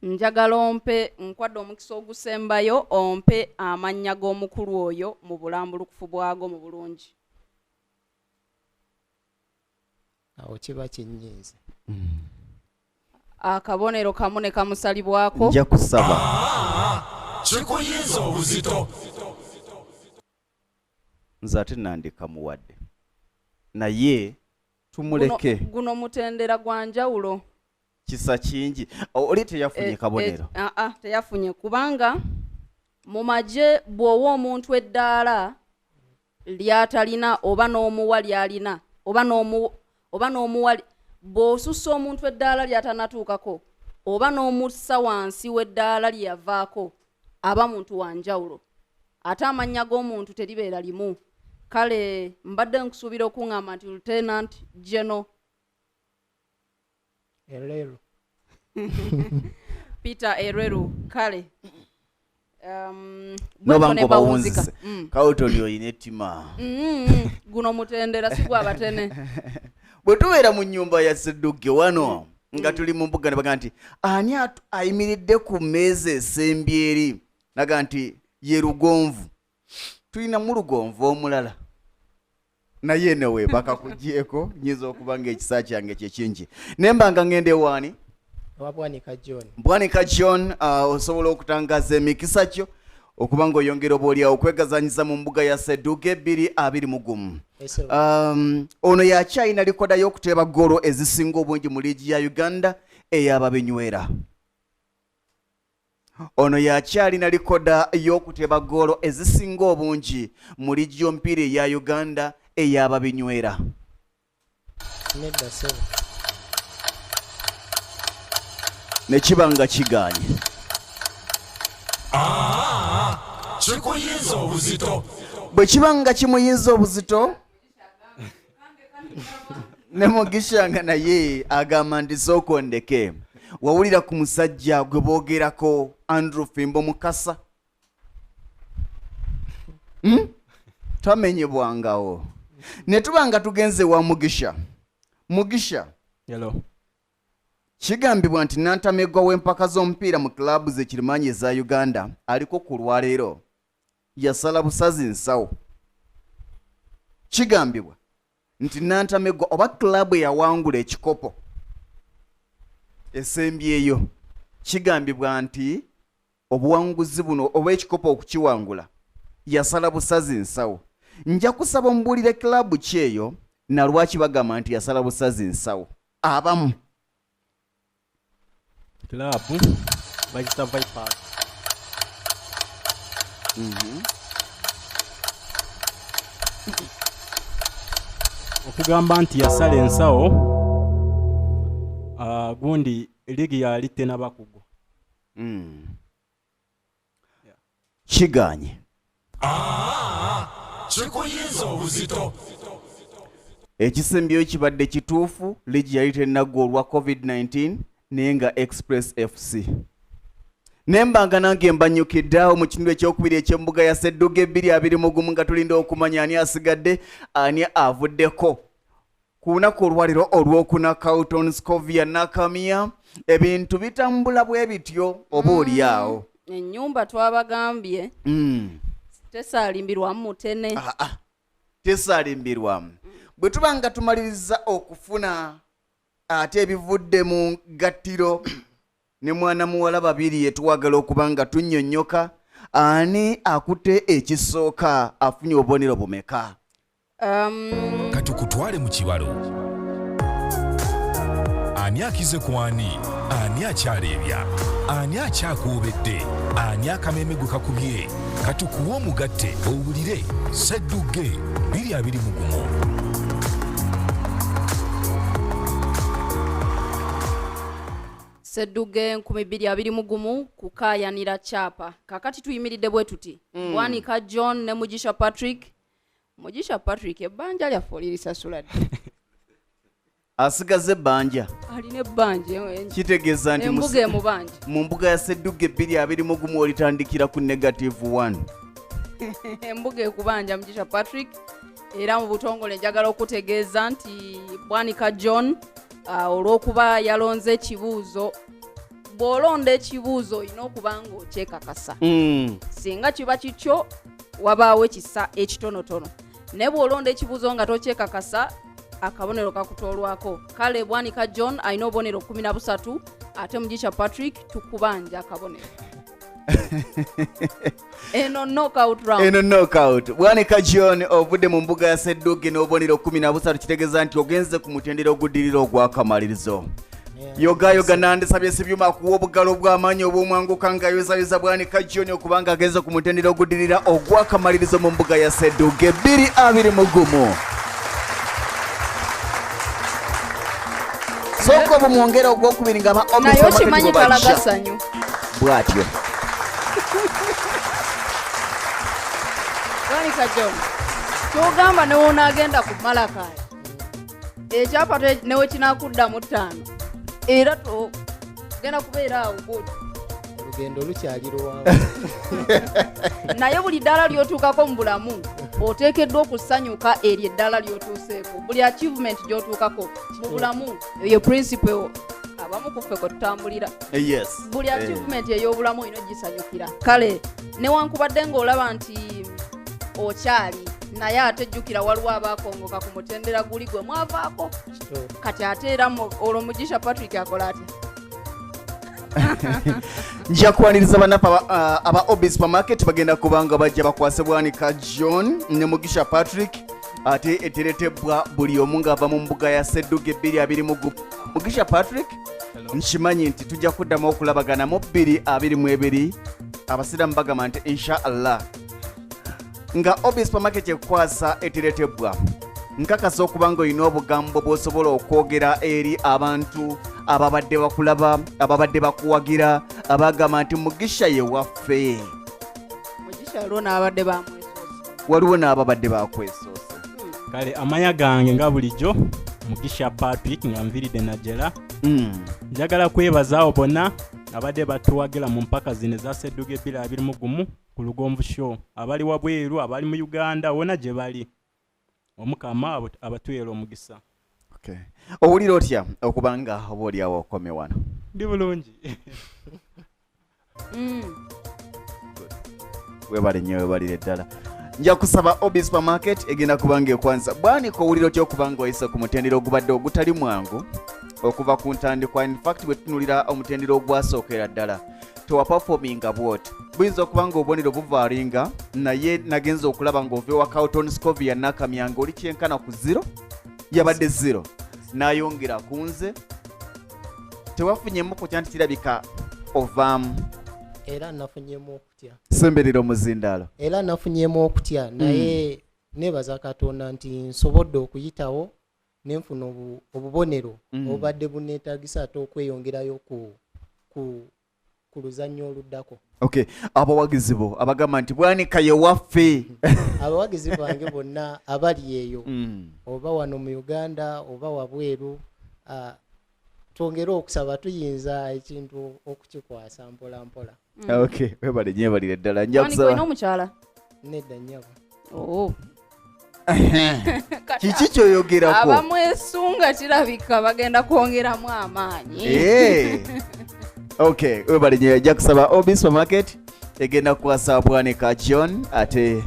Njagala ompe nkwadde omukisa ogusembayo ompe amannya g'omukulu oyo mu bulambulukufu bwago mu bulungi. Awo kiba kinyiiza. Akabonero kamu ne kamusalibwako. Nja kusaba. Kikuyinza obuzito. Nze ate nandika muwadde. Naye tumuleke. Guno mutendera gwa njawulo. Kisa kingi. Oli teyafunye kabonero. Teyafunye kubanga mu magye bw'owa omuntu eddaala lyatalina oba n'omuwa lyalina oba n'omuwa bw'osussa omuntu eddaala lyatanatuukako oba n'omussa wansi w'eddaala lyavaako aba muntu wa njawulo. Ate amannya g'omuntu teribeera limu. Kale mbadde nkusuubira okuŋŋamba nti Lieutenant General Erelu. Peter Erelu. Kale. Nobango bawunzise. Kawutoli oyina ettima. Guno mutendera si gwa batene. Bwe tubeera mu nnyumba ya Sseddugge wano nga tuli mu mbuga ne baga nti ani ayimiridde ku mmeeza esembye eri naga nti ye Lugonvu. Tulina mu Lugonvu omulala. Naye newe bakakugyeko nyiza okuba ng'ekisa kyange kye kingi. Nemba nga ngende wani? Wabwanika John. Bwanika John osobola okutangaza emikisa kyo okuba ng'oyongera obaolyawo okwegazanyiza mu mbuga ya Sseddugge 2020. Ono yakyalina likoda y'okuteeba ggoolo ezisinga obungi mu liigi ya Uganda ey'ababenywera. Ono yakyalina likoda y'okuteeba ggoolo ezisinga obungi mu liigi y'omupiira eya Uganda ey'ababenywera. Nedda sebo. Ne kiba nga kiganye. Kikuyinza obuzito. Bwe kiba nga kimuyinza obuzito ne Mugisha nga naye agamba nti sooka ondeke. Wawulira ku musajja gwe boogerako Andrew Fimbo Mukasa? Twamenyebwangawo. Ne tuba nga tugenze wa Mugisha. Mugisha. Hello. Kigambibwa nti Nantamegwa w'empaka z'omupiira mu kilaabu z'ekirimaanyi eza Uganda aliko ku lwaleero yasala busazi nsawo. Kigambibwa nti Nantamegwa oba kilaabu eyawangula ekikopo esembyeyo. Kigambibwa nti obuwanguzi buno oba ekikopo okukiwangula yasala busazi nsawo. Nja kusaba omubuulire kilaabu ki eyo na lwaki bagamba nti yasala busazi nsawo. Abamu Kilabu bagita Vipers. Okugamba nti yasala ensawo gundi ligi yali tenaba kugwa. Kiganye. Kikuyinza obuzito. Ekisembyeyo kibadde kituufu ligi yali tenaggwa olwa COVID-19 naye nga Express FC. Nembanga nange mbanyukiddeawo mu kitundu ekyokubiri eky'embuga ya Sseddugge 2021 nga tulinda okumanya ani asigadde ani avuddeko ku lunaku olwaliro olw'okuna Carlton Scovia Nakamia ebintu bitambula bwe bityo oba oliawo ennyumba twabagambye tesalimbirwamu mutene tesalimbirwamu bwe tuba nga tumaliriza okufuna ate ebivudde mu gattiro ne mwana muwala babiri etwagala okuba nga tunnyonnyoka ani akutte ekisooka afunye obubonero bumeka katukutwale mu kibalo ani akize ku ani akyaleebya ani akyakoobedde ani akameme gwe kakubye katukuwa omugatte owulire Sseddugge 221 Sseddugge 221 kukaayanira chapa kakati tuyimiridde bwe tuti Bwanika John ne Mugisha Patrick ebbanja lyaffe olirisasula asigaze ebbanja alina ebbanja kitegeeza nti embuga emubanja mu mbuga ya Sseddugge 221 olitandikira ku -1 embuga ekubanja Mugisha Patrick era mu butongole njagala okutegeeza nti Bwanika John olw'okuba yalonze ekibuuzo bw'olonda ekibuuzo olina okuba ng'okyekakasa singa kiba kikyo wabaawo ekisa ekitonotono naye bw'olonda ekibuuzo nga tokyekakasa akabonero kakutoolwako kale Bwanika John alina obubonero 13 ate Mugisha Patrick tukubanja akabonero eno knockout Bwanika John ovudde mu mbuga ya Sseddugge n'obubonero 13 kitegeeza nti ogenze ku mutendera oguddirira ogw'akamalirizo yoga nandisabye sibyuma kuwa obugalo bw'amaanyi obw'omwanguka nga yozayoza Bwanika John okubanga agenze ku mutendera oguddirira ogw'akamalirizo mu mbuga ya Sseddugge 221 soko bumwongera ogwokubiri nga ba nayo kimanyi kalagasanyu bwatyo Bwanika John kyogamba ne wonaagenda ku Malakayi ekyapa newe kinakuddamu 5 era genda kubeera awo bwoti olugendo lukyali luwanvu naye buli ddala lyotuukako mu bulamu oteekeddwa okusanyuka eri eddala lyotuuseeko buli achievement gy'otuukako mu bulamu eyo principle abamu kuffe kwe tutambulira buli achievement ey'obulamu olina gisanyukira kale newankubadde ng'olaba nti okyali naye ate jjukira waliwo abaakongoka ku mutendera guli gwe mwavaako kati ate era olwo Mugisha Patrick akola atya nja kwaniriza bannaffe aba Obi Supermarket bagenda kubanga bajja bakwase Bwanika John ne Mugisha Patrick ate eteretebwa buli omu ng'ava mu mbuga ya Sseddugge 221 Mugisha Patrick nkimanyi nti tujja kuddamu okulabagana mu 222 abasiraamu bagamba nti inshallah nga Obi Supermarket ekwasa eteretebwa nkakasa okuba nga olina obugambo bw'osobola okwogera eri abantu ababadde bakulaba ababadde bakuwagira abagamba nti Mugisha ye waffe waliwo n'ababadde bakwesoose kale amanya gange nga bulijjo Mugisha Patrick nga nviridde najjera njagala kwebaza bonna abadde batuwagira mu mpaka zino za Sseddugge 221 ku Lugonvu show abali wabweru abali mu Uganda wona gye bali omukama abatwera omugisa owulira otya okubanga oba oliawo okome wano ndi bulungi webale nnyo webalire ddala nja kusaba Obi Supermarket egenda kubanga ekwanza Bwanika owulira otya okubanga oyise ku mutendera ogubadde ogutali mwangu okuva ku ntandikwa in fact bwe tunulira omutendera ogwasookera ddala tewaperforminga bwoti buyinza okubanga obubonero buvaalinga naye nagenza okulaba ng'ova ewa Carlton Scovia Nakamia oli kyenkana ku 0 yabadde 0 n'ayongera ku nze tewafunyemu kutya nti kirabika ovaamu era nafunyemu okutya semberera omuzindaalo era nafunyemu okutya naye nebaza Katonda nti nsobodde okuyitawo nenfuna obubonero obadde buneetagisa ate okweyongerayo ku luzannyo oluddako abawagizi bo abagamba nti Bwanika ye waffe abawagizi bange bonna abali eyo oba wano mu Uganda oba wabweru twongere okusaba tuyinza ekintu okukikwasa mpola mpola webale nnyo ebalire ddala nja kusaba omukyala nedda nnyabo kiki kyoyogerako abamwesunga kirabika bagenda kwongeramu amaanyi okay webale nyo yajja kusaba Obi Supermarket egenda kukwasa Bwanika John ate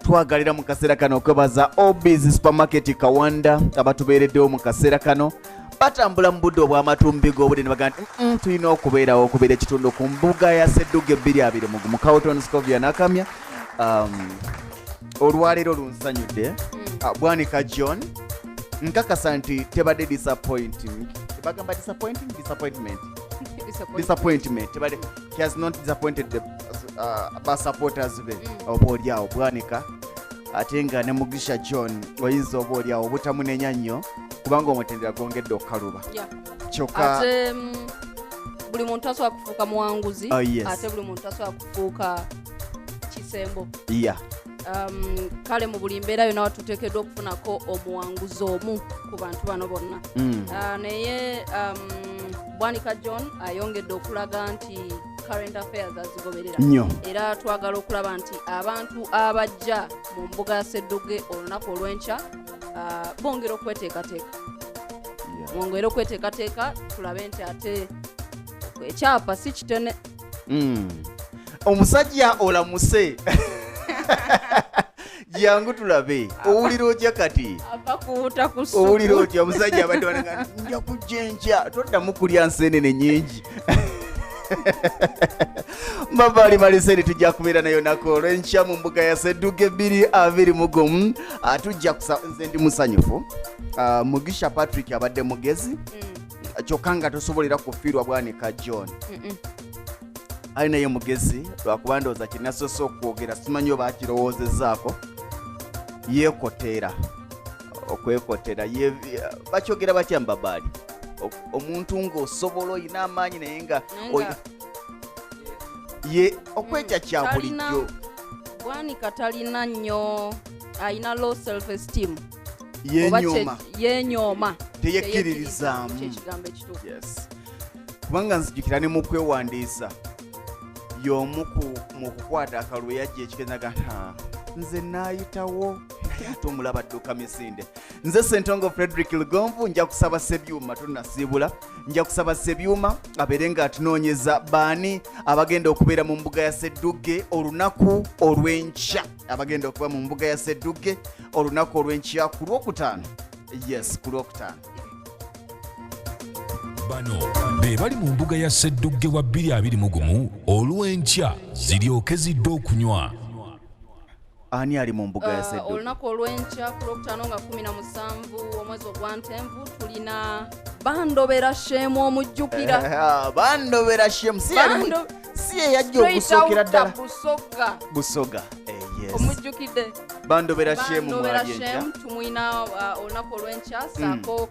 twagalira mu kaseera kano okwebaza Obi's Supermarket Kawanda abatubeereddewo mu kaseera kano batambula mu budde obw'amatumbi g'obudde ne bagamba nti tulina okubeerawo okubeera ekitundu ku mbuga ya Sseddugge 2 mu Carlton Scovia n'Akamya. Olwaleero lunsanyudde Bwanika John nkakasa nti tebadde disappointment tebadde he has not disappointed the supporters be oba oliawo Bwanika ate nga ne Mugisha John oyinza oba oliawo obutamunenya nnyo kubanga omutendera gwongedde okukaluba kyokka ate buli muntu asobola kufuuka muwanguzi ate buli muntu asobola kufuuka kisembo kale mu buli mbeera yonna tuteekeddwa okufunako omuwanguzi omu ku bantu bano bonna naye Bwanika John ayongedde okulaga nti current affairs azigoberera era twagala okulaba nti abantu abajja mu mbuga ya Sseddugge olunaku olw'enkya bongera okweteekateeka tulabe nti ate ekyapa si kitone omusajja olamuse jangu tulabe owulira otya kati abakuuta ku ssupu owulira otya omusajja abadde wananga nja kujja enkya toddamu kulya nseenene nnyingi Mabali Maliseri tujja kubeera nayo nako olw'enkya mu mbuga ya Sseddugge 2 atujja nze ndi musanyufu Mugisha Patrick abadde mugezi kyokka nga tosobolera kufiirwa Bwanika John ali naye mugezi lwakuba ndowooza kinasoose okwogera simanyi oba akirowoozezaako okwekotera bakyogera batya Mbabaali omuntu ng'osobola oyina amaanyi naye nga okwetya kya bulijjo Bwanika talina nnyo ayina low self esteem yenyooma teyekkiririzaamu ekigambo ekituufu kubanga nzijukira ne mu kwewandiisa y'omu mu kukwata akalulu yajja ekikenzaga nze naayitawo ate omulaba adduka misinde nze Ssentongo Frederick Lugonvu nja kusaba Ssebyuma tonnasiibula nja kusaba Ssebyuma abeere nga atunoonyeza baani abagenda okubeera mu mbuga ya Sseddugge olunaku olw'enkya abagenda okuba mu mbuga ya Sseddugge olunaku olw'enkya ku Lwokutaano ku Lwokutaano bano be bali mu mbuga ya Sseddugge wa 2 olw'enkya ziryoke zidde okunywa. Ani ali mu mbuga ya Sseddugge olunaku olw'enkya ku Lwokutaano nga 17 omwezi ogwantenvu tulina Bandobera Shemu omujjukira Bandobera Shemu si yajja okusookera ddala Busoga omujjukidde Bandobera Shemu tumwina olunaku olw'enkya saako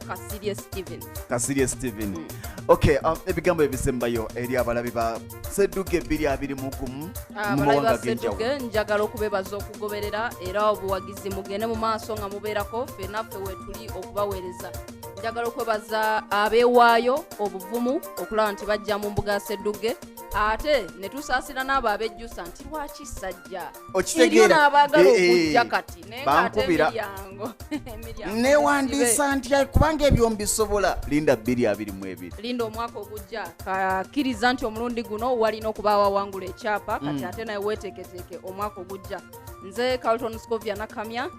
Kasirye Steven okay ebigambo ebisembayo eri abalabi ba Sseddugge 2 mu mawanga g'enjawulo njagala okubeebaza okugoberera era obuwagizi mugende mu maaso nga mubeerako ffenaffe wetuli okubaweereza njagala okwebaza abeewaayo obuvumu okulaba nti bajja mu mbuga ya Sseddugge ate ne tusaasira n'abo abejjusa nti lwaki sajja okitegeera n'abaagala okujja kati naye ng'ate emiryango newandiisa ntya kubanga ebyo mbisobola linda 2 linda omwaka ogujja kakkiriza nti omulundi guno walina okubaawo awangula ekyapa kati ate naye weeteeketeeke omwaka ogujja nze Carlton Scovia n'Akamya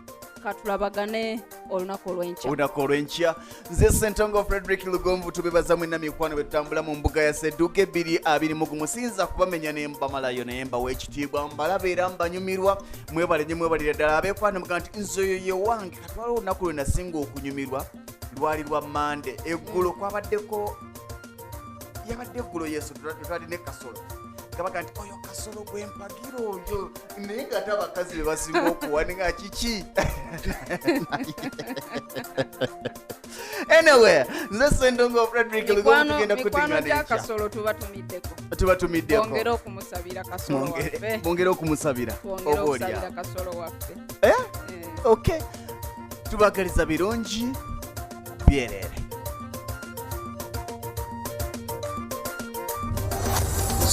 katulabagane olunaku olw'enkya nze Ssentongo Frederick Lugonvu tubebaza mwenna mikwano bwe tutambula mu mbuga ya Sseddugge 2 sinza kubamenya ne mbamalayo naye mbawa ekitiibwa mbalaba era mbanyumirwa mwebalire ddala abeekwano muga nti nze ye wange katwala olunaku lwe nasinga okunyumirwa lwali lwa Mande eggulo yabadde eggulo Yesu twalina Kasolo kabaga nti oyo Kasolo gwempagira oyo naye nga ate abakazi be basinga okuwani nga kiki anyway nze Ssentongo Frederick Lugonvu tugenda mikwano gya Kasolo tubatumiddeko bongere okumusabira oba olya okay tubagaliza birungi byerere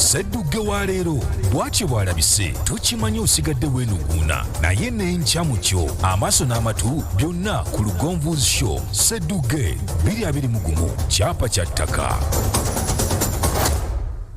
Sseddugge wa leero bw'atyo bw'alabise tukimanyi osigadde weenuguuna naye n'enkya mu kyo amaaso n'amatu byonna ku Lugonvuzi Show Sseddugge 2021 kyapa kya ttaka.